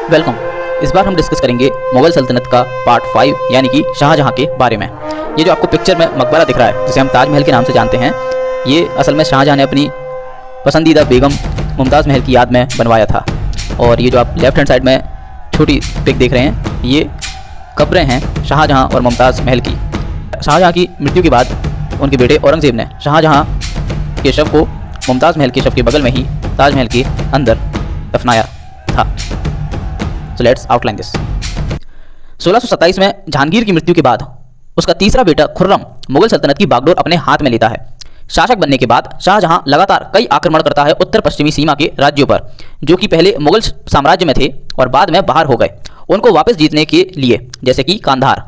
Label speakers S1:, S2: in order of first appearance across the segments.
S1: Welcome. इस बार हम discuss करेंगे मुगल सल्तनत का पार्ट 5 यानी कि शाहजहां के बारे में। ये जो आपको पिक्चर में मकबरा दिख रहा है जिसे हम ताजमहल के नाम से जानते हैं, ये असल में शाहजहां ने अपनी पसंदीदा बेगम मुमताज़ महल की याद में बनवाया था। और ये जो आप लेफ्ट हैंड साइड में छोटी पिक देख रहे हैं, ये कब्रें हैं शाहजहां और मुमताज़ महल की। शाहजहां की मृत्यु के बाद उनके बेटे औरंगज़ेब ने शाहजहां के शव को मुमताज़ महल के शव के बगल में ही ताजमहल के अंदर दफनाया था। So let's outline this. 1627 में जहांगीर की मृत्यु के बाद उसका तीसरा बेटा खुर्रम मुगल सल्तनत की बागडोर अपने हाथ में लेता है। शासक बनने के बाद शाहजहां लगातार कई आक्रमण करता है उत्तर पश्चिमी सीमा के राज्यों पर, जो कि पहले मुगल साम्राज्य में थे और बाद में बाहर हो गए, उनको वापस जीतने के लिए, जैसे कि कांधार।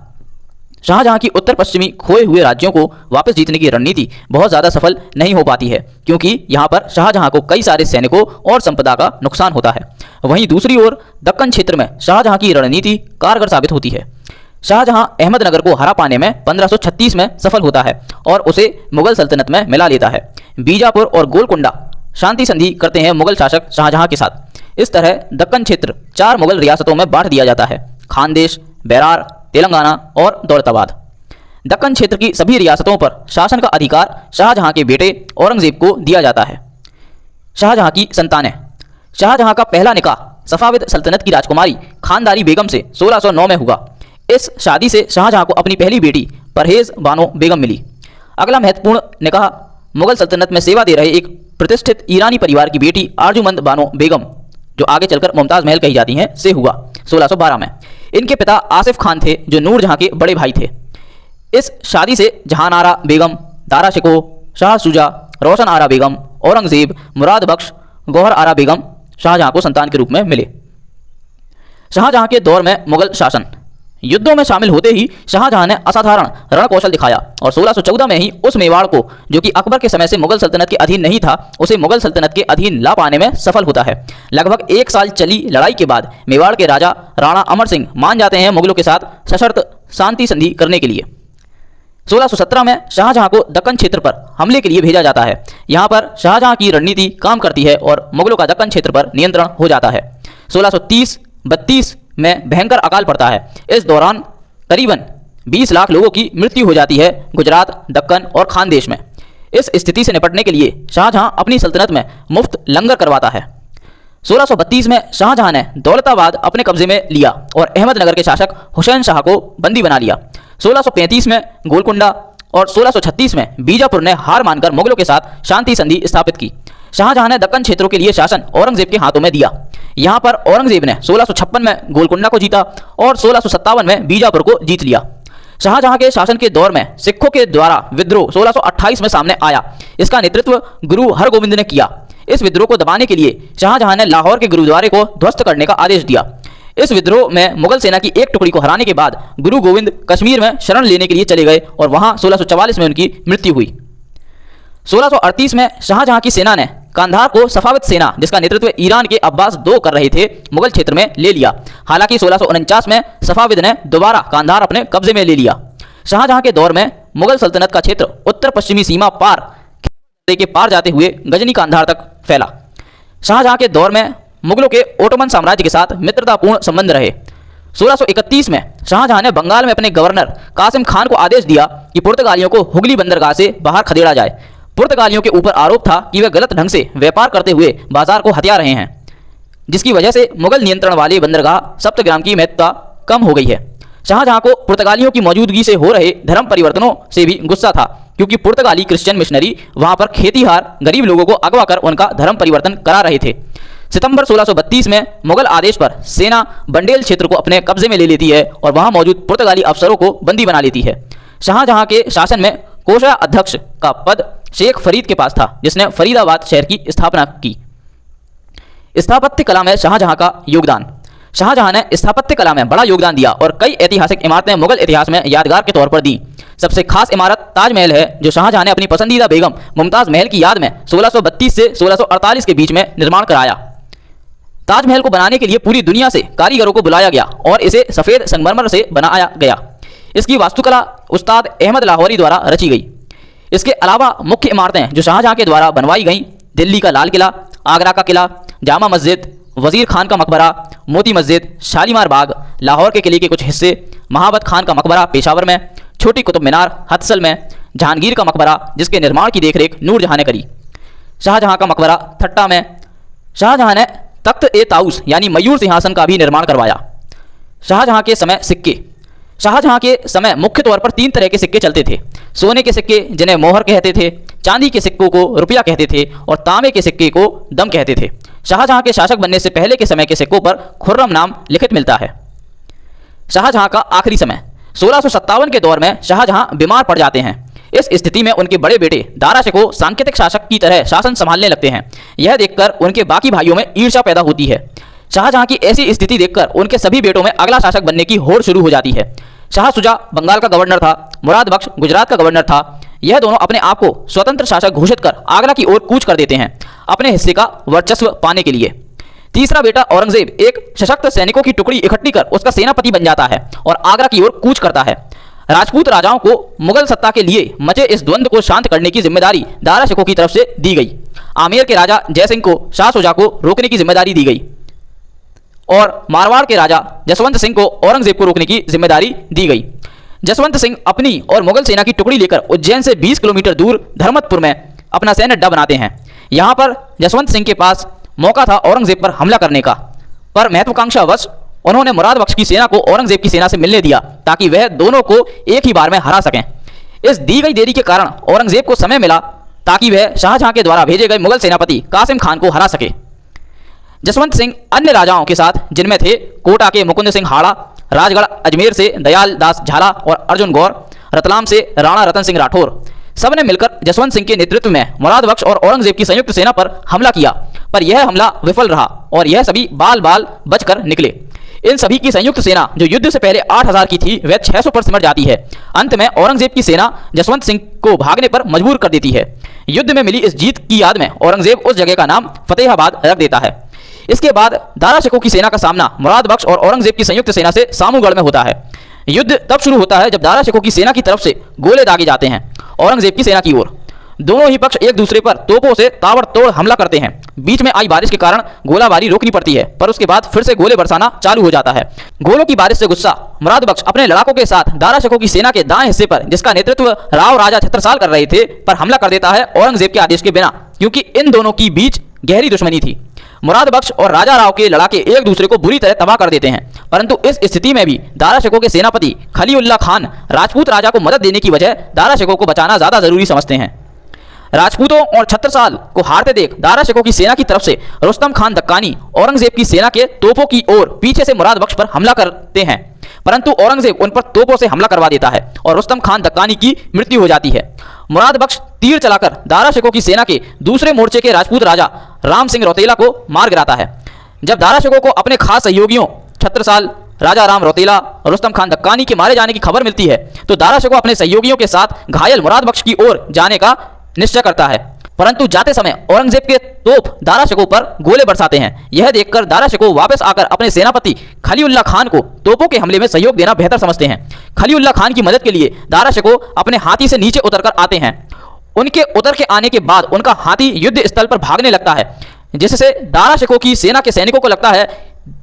S1: शाहजहां की उत्तर पश्चिमी खोए हुए राज्यों को वापस जीतने की रणनीति बहुत ज़्यादा सफल नहीं हो पाती है, क्योंकि यहाँ पर शाहजहां को कई सारे सैनिकों और संपदा का नुकसान होता है। वहीं दूसरी ओर दक्कन क्षेत्र में शाहजहां की रणनीति कारगर साबित होती है। शाहजहां अहमदनगर को हरा पाने में 1536 में सफल होता है और उसे मुगल सल्तनत में मिला लेता है। बीजापुर और गोलकुंडा शांति संधि करते हैं मुगल शासक शाहजहां के साथ। इस तरह दक्कन क्षेत्र 4 मुगल रियासतों में बांट दिया जाता है: खानदेश, बेरार, तेलंगाना और दौलताबाद। दक्कन क्षेत्र की सभी रियासतों पर शासन का अधिकार शाहजहां के बेटे औरंगजेब को दिया जाता है। शाहजहां की संतानें। शाहजहां का पहला निकाह सफाविद सल्तनत की राजकुमारी खानदारी बेगम से 1609 में हुआ। इस शादी से शाहजहां को अपनी पहली बेटी परहेज बानो बेगम मिली। अगला महत्वपूर्ण निकाह मुगल सल्तनत में सेवा दे रहे एक प्रतिष्ठित ईरानी परिवार की बेटी आरजुमंद बानो बेगम, जो आगे चलकर मुमताज़ महल कही जाती हैं, से हुआ 1612 में। इनके पिता आसिफ खान थे, जो नूरजहां के बड़े भाई थे। इस शादी से जहान आरा बेगम, दारा शिको, शाह शुजा, रोशन आरा बेगम, औरंगजेब, मुराद बख्श, गौहर आरा बेगम शाहजहां को संतान के रूप में मिले। शाहजहां के दौर में मुगल शासन। युद्धों में शामिल होते ही शाहजहां ने असाधारण रणकौशल दिखाया और 1614 में ही उस मेवाड़ को, जो कि अकबर के समय से मुगल सल्तनत के अधीन नहीं था, उसे मुगल सल्तनत के अधीन ला पाने में सफल होता है। लगभग 1 साल चली लड़ाई के बाद मेवाड़ के राजा राणा अमर सिंह मान जाते हैं मुगलों के साथ सशर्त शांति संधि करने के लिए। 1617 में शाहजहां को दक्कन क्षेत्र पर हमले के लिए भेजा जाता है। यहाँ पर शाहजहां की रणनीति काम करती है और मुगलों का दक्कन क्षेत्र पर नियंत्रण हो जाता है। 1630-32 में भयंकर अकाल पड़ता है। इस दौरान करीबन 20 लाख लोगों की मृत्यु हो जाती है गुजरात, दक्कन और खानदेश में। इस स्थिति से निपटने के लिए शाहजहां अपनी सल्तनत में मुफ्त लंगर करवाता है। 1632 में शाहजहां ने दौलताबाद अपने कब्जे में लिया और अहमदनगर के शासक हुसैन शाह को बंदी बना लिया। 1635 में गोलकुंडा और 1636 में बीजापुर ने हार मानकर मुगलों के साथ शांति संधि स्थापित की। शाहजहां ने दक्कन क्षेत्रों के लिए शासन औरंगजेब के हाथों में दिया। यहाँ पर औरंगजेब ने 1656 में गोलकुंडा को जीता और 1657 में बीजापुर को जीत लिया। शाहजहां के शासन के दौर में सिखों के द्वारा विद्रोह 1628 में सामने आया। इसका नेतृत्व गुरु हरगोविंद ने किया। इस विद्रोह को दबाने के लिए शाहजहां ने लाहौर के गुरुद्वारे को ध्वस्त करने का आदेश दिया। इस विद्रोह में मुगल सेना की एक टुकड़ी को हराने के बाद गुरु गोविंद कश्मीर में शरण लेने के लिए चले गए और वहां 1644 में उनकी मृत्यु हुई। 1638 में शाहजहां की सेना ने कांधार को सफाविद सेना, जिसका नेतृत्व ईरान के अब्बास II कर रहे थे, मुगल क्षेत्र में ले लिया। हालांकि 1649 में सफाविद ने दोबारा कांधार अपने कब्जे में ले लिया। शाहजहां के दौर में मुगल सल्तनत का क्षेत्र उत्तर पश्चिमी सीमा पार के पार जाते हुए गजनी कांधार तक फैला। शाहजहां के दौर में मुगलों के ओटोमन साम्राज्य के साथ मित्रतापूर्ण संबंध रहे। 1631 में शाहजहां ने बंगाल में अपने गवर्नर कासिम खान को आदेश दिया कि पुर्तगालियों को हुगली बंदरगाह से बाहर खदेड़ा जाए। पुर्तगालियों के ऊपर आरोप था कि वे गलत ढंग से व्यापार करते हुए बाजार को हथिया रहे हैं, जिसकी वजह से मुगल नियंत्रण वाले बंदरगाह सप्तग्राम की महत्ता कम हो गई है। शाहजहां को पुर्तगालियों की मौजूदगी से हो रहे धर्म परिवर्तनों से भी गुस्सा था, क्योंकि पुर्तगाली क्रिश्चियन मिशनरी वहां पर खेतीहार गरीब लोगों को अगवा कर उनका धर्म परिवर्तन करा रहे थे। सितंबर 1632 में मुगल आदेश पर सेना बंडेल क्षेत्र को अपने कब्जे में ले लेती है और वहां मौजूद पुर्तगाली अफसरों को बंदी बना लेती है। शाहजहां के शासन में कोषा अध्यक्ष का पद शेख फरीद के पास था, जिसने फरीदाबाद शहर की स्थापना की। स्थापत्य कला में शाहजहां का योगदान। शाहजहां ने स्थापत्य कला में बड़ा योगदान दिया और कई ऐतिहासिक इमारतें मुगल इतिहास में यादगार के तौर पर दी। सबसे खास इमारत ताजमहल है, जो शाहजहां ने अपनी पसंदीदा बेगम मुमताज़ महल की याद में 1632 से 1648 के बीच में निर्माण कराया। ताजमहल को बनाने के लिए पूरी दुनिया से कारीगरों को बुलाया गया और इसे सफ़ेद संगमरमर से बनाया गया। इसकी वास्तुकला उस्ताद अहमद लाहौरी द्वारा रची गई। इसके अलावा मुख्य इमारतें जो शाहजहां के द्वारा बनवाई गईं, दिल्ली का लाल किला, आगरा का किला, जामा मस्जिद, वजीर खान का मकबरा, मोती मस्जिद, शालीमार बाग, लाहौर के किले के कुछ हिस्से, महाबत खान का मकबरा पेशावर में, छोटी कुतुब मीनार हथसल में, जहांगीर का मकबरा जिसके निर्माण की देखरेख नूरजहां ने करी, शाहजहां का मकबरा थट्टा में। शाहजहां ने तख्त ए ताउस यानी मयूर सिंहासन का भी निर्माण करवाया। शाहजहां के समय सिक्के। शाहजहां के समय मुख्य तौर पर 3 तरह के सिक्के चलते थे। सोने के सिक्के जिन्हें मोहर कहते थे, चांदी के सिक्कों को रुपया कहते थे और तांबे के सिक्के को दम कहते थे। शाहजहां के शासक बनने से पहले के समय के सिक्कों पर खुर्रम नाम लिखित मिलता है। शाहजहां का आखिरी समय। 1657 के दौर में शाहजहां बीमार पड़ जाते हैं। इस स्थिति में उनके बड़े बेटे दारा शिकोह सांकेतिक शासक की तरह शासन संभालने लगते हैं। यह देखकर उनके बाकी भाइयों में ईर्ष्या पैदा होती है। शाहजहां की ऐसी स्थिति देखकर उनके सभी बेटों में अगला शासक बनने की होड़ शुरू हो जाती है। शाह सुजा बंगाल का गवर्नर था, मुराद बख्श गुजरात का गवर्नर था। यह दोनों अपने आप को स्वतंत्र शासक घोषित कर आगरा की ओर कूच कर देते हैं अपने हिस्से का वर्चस्व पाने के लिए। तीसरा बेटा औरंगजेब एक सशक्त सैनिकों की टुकड़ी इकट्ठी कर उसका सेनापति बन जाता है और आगरा की ओर कूच करता है। राजपूत राजाओं को मुगल सत्ता के लिए मचे इस द्वंद्व को शांत करने की जिम्मेदारी दारा शिकोह की तरफ से दी गई। आमेर के राजा जयसिंह को शाह सुजा को रोकने की जिम्मेदारी दी गई और मारवाड़ के राजा जसवंत सिंह को औरंगजेब को रोकने की जिम्मेदारी दी गई। जसवंत सिंह अपनी और मुगल सेना की टुकड़ी लेकर उज्जैन से 20 किलोमीटर दूर धर्मतपुर में अपना सैन्य अड्डा बनाते हैं। यहाँ पर जसवंत सिंह के पास मौका था औरंगजेब पर हमला करने का, पर महत्वाकांक्षावश उन्होंने मुराद बख्श की सेना को औरंगजेब की सेना से मिलने दिया ताकि वह दोनों को एक ही बार में हरा सकें। इस दी गई देरी के कारण औरंगजेब को समय मिला ताकि वह शाहजहां के द्वारा भेजे गए मुगल सेनापति कासिम खान को हरा सके। जसवंत सिंह अन्य राजाओं के साथ, जिनमें थे कोटा के मुकुंद सिंह हाड़ा, राजगढ़ अजमेर से दयाल दास झाला और अर्जुन गौर, रतलाम से राणा रतन सिंह राठौर, सबने मिलकर जसवंत सिंह के नेतृत्व में मुराद बख्श और औरंगजेब की संयुक्त सेना पर हमला किया, पर यह हमला विफल रहा और यह सभी बाल बाल बचकर निकले। इन सभी की संयुक्त सेना जो युद्ध से पहले 8000 की थी वह 600 पर सिमट जाती है। अंत में औरंगजेब की सेना जसवंत सिंह को भागने पर मजबूर कर देती है। युद्ध में मिली इस जीत की याद में औरंगजेब उस जगह का नाम फतेहाबाद रख देता है। इसके बाद दारा शिकोह की सेना का सामना मुराद बख्श और औरंगजेब की संयुक्त सेना से सामूगढ़ में होता है। युद्ध तब शुरू होता है जब दारा शिकोह की सेना की तरफ से गोले दागे जाते हैं औरंगजेब की सेना की ओर। दोनों ही पक्ष एक दूसरे पर तोपों से ताबड़तोड़ हमला करते हैं। बीच में आई बारिश के कारण गोलाबारी रोकनी पड़ती है, पर उसके बाद फिर से गोले बरसाना चालू हो जाता है। गोलों की बारिश से गुस्सा मुराद बख्श अपने लड़ाकों के साथ दारा शिकोह की सेना के दाएं हिस्से पर, जिसका नेतृत्व राव राजा छत्रसाल कर रहे थे, पर हमला कर देता है औरंगजेब के आदेश के बिना, क्योंकि इन दोनों की बीच गहरी दुश्मनी थी। मुराद बख्श और राजा राव के लड़ाके एक दूसरे को बुरी तरह तबाह कर देते हैं, परंतु इस स्थिति में भी दारा शिकोह के सेनापति खलीउल्लाह खान राजपूत राजा को मदद देने की वजह दारा शिकोह को बचाना ज्यादा जरूरी समझते हैं। राजपूतों और छत्रसाल को हारते देख दारा शिकोह की सेना की तरफ से रुस्तम खान दक्कानी औरंगजेब की सेना के तोपों की ओर पीछे से मुराद बख्श पर हमला करते हैं, परंतु औरंगजेब उन पर तोपों से हमला करवा देता है और रुस्तम खान दक्कानी की मृत्यु हो जाती है। मुराद बख्श तीर चलाकर दारा शिकोह की सेना के दूसरे मोर्चे के राजपूत राजा राम सिंह रौतेला को मार गिराता है। जब दारा शिकोह को अपने खास सहयोगियों छत्रसाल, राजा राम रौतेला और रुस्तम खान दक्कानी के मारे जाने की खबर मिलती है तो दारा शिकोह अपने सहयोगियों के साथ घायल मुराद बख्श की ओर जाने का निश्चय करता है, परंतु जाते समय औरंगजेब के तोप दारा शिकोह पर गोले बरसाते हैं। यह देखकर दारा शिकोह वापस आकर अपने सेनापति खलीउल्लाह खान को तोपों के हमले में सहयोग देना बेहतर समझते हैं। खलीउल्लाह खान की मदद के लिए दारा शिकोह अपने हाथी से नीचे उतरकर आते हैं। उनके उतर के आने के बाद उनका हाथी युद्ध स्थल पर भागने लगता है, जिससे दारा शिकोह की सेना के सैनिकों को लगता है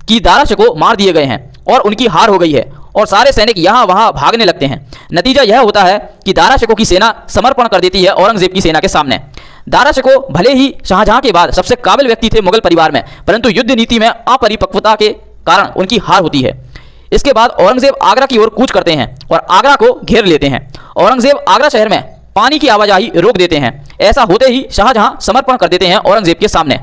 S1: कि दारा शिकोह मार दिए गए हैं और उनकी हार हो गई है और सारे सैनिक यहाँ वहाँ भागने लगते हैं। नतीजा यह होता है कि दारा शिकोह की सेना समर्पण कर देती है औरंगजेब की सेना के सामने। दारा शिकोह भले ही शाहजहां के बाद सबसे काबिल व्यक्ति थे मुगल परिवार में, परंतु युद्ध नीति में अपरिपक्वता के कारण उनकी हार होती है। इसके बाद औरंगजेब आगरा की ओर कूच करते हैं और आगरा को घेर लेते हैं। औरंगजेब आगरा शहर में पानी की आवाजाही रोक देते हैं। ऐसा होते ही शाहजहां समर्पण कर देते हैं औरंगजेब के सामने।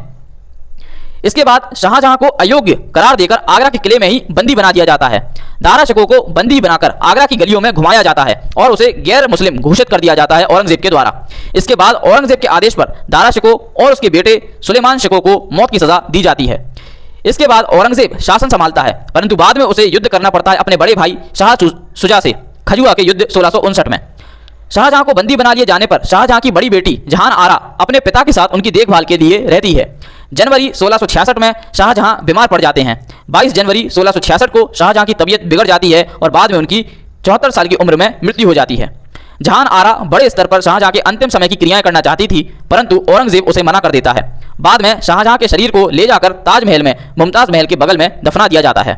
S1: इसके बाद शाहजहां को अयोग्य करार देकर आगरा के किले में ही बंदी बना दिया जाता है। दारा शिकोह को बंदी बनाकर आगरा की गलियों में घुमाया जाता है और उसे गैर मुस्लिम घोषित कर दिया जाता है औरंगजेब के द्वारा। इसके बाद औरंगजेब के आदेश पर दारा शिकोह और उसके बेटे सुलेमान शिकोह को मौत की सजा दी जाती है। इसके बाद औरंगजेब शासन संभालता है, परंतु बाद में उसे युद्ध करना पड़ता है अपने बड़े भाई शाह सुजा से खजुआ के युद्ध 1659 में। शाहजहां को बंदी बना लिए जाने पर शाहजहां की बड़ी बेटी जहान आरा अपने पिता के साथ उनकी देखभाल के लिए रहती है। जनवरी 1666 में शाहजहां बीमार पड़ जाते हैं। 22 जनवरी 1666 को शाहजहां की तबीयत बिगड़ जाती है और बाद में उनकी 74 साल की उम्र में मृत्यु हो जाती है। जहान आरा बड़े स्तर पर शाहजहां के अंतिम समय की क्रियाएं करना चाहती थी, परंतु औरंगजेब उसे मना कर देता है। बाद में शाहजहां के शरीर को ले जाकर ताजमहल में मुमताज महल के बगल में दफना दिया जाता है।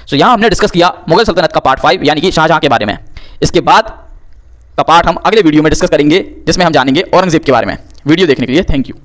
S1: तो यहाँ हमने डिस्कस किया मुगल सल्तनत का पार्ट 5 यानी कि शाहजहां के बारे में। इसके बाद का पार्ट हम अगले वीडियो में डिस्कस करेंगे, जिसमें हम जानेंगे औरंगजेब के बारे में। वीडियो देखने के लिए थैंक यू।